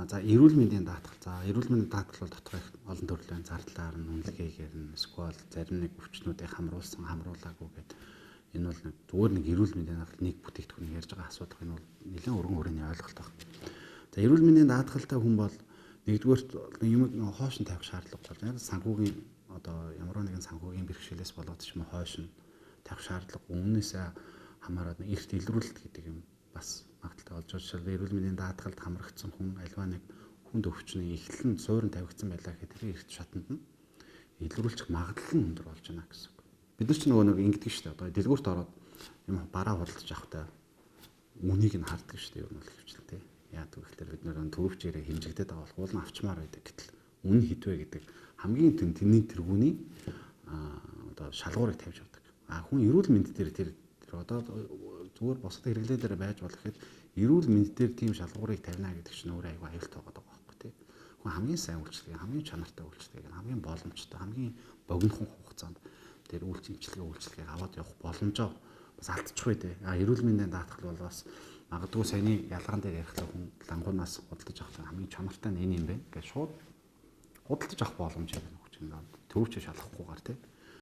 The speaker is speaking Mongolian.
За эрүүл мэндийн даатгал. За эрүүл мэндийн даатгал бол дотор их олон төрлийн зардлаар нь үнэлгээгээр нь эсвэл зарим нэг өвчнүүдийг хамруулаагүй гэдэг. Энэ бол зүгээр нэг эрүүл мэндийн даатгал нэг бүтээгдэхүүн ярьж байгаа асуудал энэ бол нэлээд өргөн хүрээний ойлголт байна. За эрүүл мэндийн даатгалтай хүн бол нэгдүгээрт юм хойш нь тавих шаардлагагүй болж байна. Санхүүгийн одоо ямар нэгэн санхүүгийн бэрхшээлээс болоод ч юм уу хойш нь тавих шаардлагагүй. Үүнээсээ хамаарат эрт илрүүлэлт гэдэг юм бас магадaltaй болж байгаа. Жишээлбэл эрүүл мэндийн даатгалд хамрагдсан хүн альва нэг хүнд өвчний эхлэл нь суурин тавигдсан байлаа гэхэд тэр эрт шатанд нь илрүүлчих магадлал нь өндөр болж байна гэсэн. Бид нар ч нөгөө нэг ингэдэг шүү дээ. Одоо дэлгүүрт ороод юм бараа худалдаж авахтай үнийг нь харддаг шүү дээ. Ер нь бол хөвчлээ. Яадаг вэ гэхээр бид нэр төвөвчээрээ хэмжигдээд байгаа бол уулын авчмаар байдаг. Гэтэл үн хідвэ гэдэг хамгийн тэнний тэргүүний одоо шалгуурыг тавьж авдаг. Хүн эрүүл мэнд дээр тэр одоо зүгээр босод хэрэглээ дээр байж болох гэхэд эрүүл мэнд дээр тийм шалгуурыг тавина гэдэг чинь өөрөө аюул аюултай байгаа байхгүй тий. Хүн хамгийн сайн үйлчлэгийг, хамгийн чанартай үйлчлэгийг, хамгийн боломжтой, хамгийн богинохон хугацаанд тэр үйлчлэгийг аваад явах боломжоо бас алдчих бай дээ. Эрүүл мэндийн даатгал бол бас магадгүй саяны ялгаан дээр ярихлаа хүн лангуунаас худалдаж авах хамгийн чанартай нь энэ юм байна. Ингээд шууд худалдаж авах боломж юм өгч юм. Төвчөө шалгахгүйгээр тий.